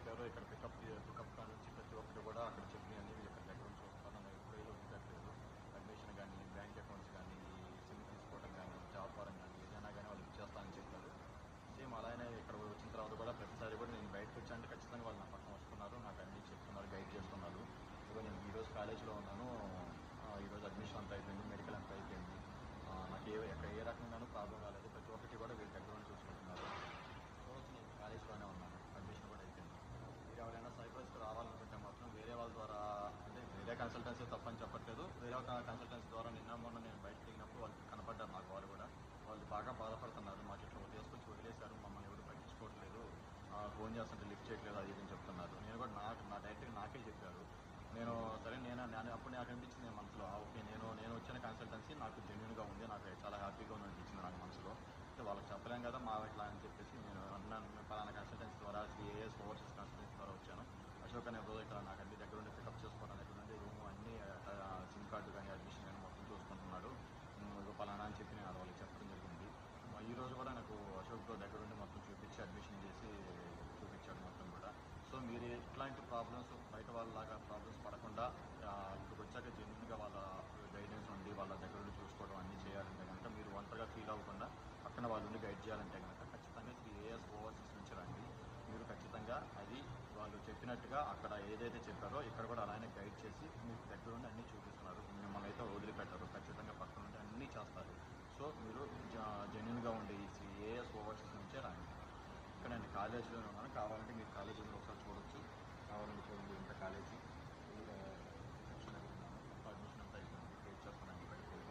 చెప్పారో ఇక్కడ పికప్ కాడ నుంచి ప్రతి ఒక్కటి కూడా అక్కడ చెప్పినవన్నీ మీరు ఇక్కడ దగ్గర నుంచి చూస్తాను. నన్ను ఎప్పుడైనా వదిలిపెట్టలేదు. అడ్మిషన్ కానీ, బ్యాంక్ అకౌంట్స్ కానీ, సిమ్ తీసుకోవడం కానీ, జాబ్ పరంగా కానీ ఏదైనా కానీ వాళ్ళు ఇచ్చేస్తానని చెప్పారు. సేమ్ అలానే ఇక్కడ వచ్చిన తర్వాత కూడా ప్రతిసారి కూడా నేను బయటకు వచ్చానంటే ఖచ్చితంగా వాళ్ళు నా పక్కన వస్తున్నారు, నాకు అన్నీ చెప్తున్నారు, గైడ్ చేస్తున్నారు. ఇదిగో నేను ఈరోజు కాలేజీలో ఉన్నాను, ఈరోజు అడ్మిషన్ అంతా అయిపోయింది, మెడికల్ అంతా అయిపోయింది, నాకు ఏ రకంగానూ ప్రాబ్లం రాలేదు. ప్రతి ఒక్కటి కూడా వీళ్ళు దగ్గర నుంచి చూసుకుంటున్నారు. రోజు నేను కాలేజీలోనే ఉన్నాను, అడ్మిషన్ కూడా అయిపోయింది. మీరు ఎవరైనా సైబర్స్కి రావాలనుకుంటే మాత్రం వేరే వాళ్ళ ద్వారా, అంటే వేరే కన్సల్టెన్సీ తప్పని చెప్పట్లేదు, వేరే ఒక కన్సల్టెన్సీ ద్వారా మొన్న నేను బయటకు దిగినప్పుడు వాళ్ళకి కనపడ్డారు నాకు. వాళ్ళు బాగా బాధపడుతున్నారు, మాకు ఇట్లా తీసుకొచ్చి వదిలేశారు, మమ్మల్ని ఎవరు పట్టించుకోవట్లేదు, ఫోన్ చేస్తుంటే లిఫ్ట్ చేయట్లేదు, అది ఇది చెప్తున్నారు. నేను కూడా నా డైరెక్ట్గా నాకే చెప్పారు. నేను సరే నేను అప్పుడు నాకు అనిపించింది నేను మనసులో, ఓకే నేను వచ్చిన కన్సల్టెన్సీ నాకు జెన్యూన్గా ఉంది, నాకు చాలా హ్యాపీగా ఉంది అనిపించింది నాకు మనసులో. అయితే వాళ్ళకి చెప్పలేం కదా మా ఇట్లా అని చెప్పేసి నేను అన్నాను, పలానా కన్సల్టెన్సీ ద్వారా సిఏఎస్ ఓవర్సీస్ కన్సల్టెన్సీ ద్వారా వచ్చాను, అశోక్ అనే రోజు ఇక్కడ నాకు అన్ని దగ్గర నుండి పికప్ చేసుకోవడం, దగ్గర నుండి రూమ్ అన్ని సిమ్ కార్డు కానీ అడ్మిషన్ కానీ మొత్తం చూసుకుంటున్నాడు, పలానా అని చెప్పి నేను వాళ్ళకి చెప్పడం జరిగింది. ఈ రోజు కూడా నాకు అశోక్ దగ్గర నుండి మొత్తం చూపించి అడ్మిషన్ చేసి చూపించాడు మొత్తం కూడా. సో మీరు ఇట్లాంటి ప్రాబ్లమ్స్ బయట వాళ్ళలాగా ప్రాబ్లమ్స్ పడకుండా ఇక్కడికి వచ్చాక జెన్యున్గా వాళ్ళ గైడెన్స్ ఉండి వాళ్ళ దగ్గర నుండి చూసుకోవడం అన్నీ చేయాలంటే కనుక, మీరు ఒంటరిగా ఫీల్ అవ్వకుండా పక్కన వాళ్ళ నుండి గైడ్ చేయాలంటే కనుక ఖచ్చితంగా 3 years ఓవర్సీస్ నుంచి రండి. మీరు ఖచ్చితంగా అది వాళ్ళు చెప్పినట్టుగా అక్కడ ఏదైతే చెప్పారో ఇక్కడ కూడా అలానే గైడ్ చేసి మీకు దగ్గర నుండి అన్నీ చూపిస్తున్నారు. మిమ్మల్ని అయితే వదిలిపెట్టరు, ఖచ్చితంగా పక్కన నుండి అన్నీ చేస్తారు. సో మీరు జెన్యున్గా ఉండే ఈ 3 years ఓవర్సీస్ నుంచే రండి. ఇక్కడ నేను కాలేజీలోనే ఉన్నాను, కావాలంటే మీరు కాలేజీలో ఒకసారి చూడొచ్చు, కావాలంటే చూడండి ఇంత కాలేజీ.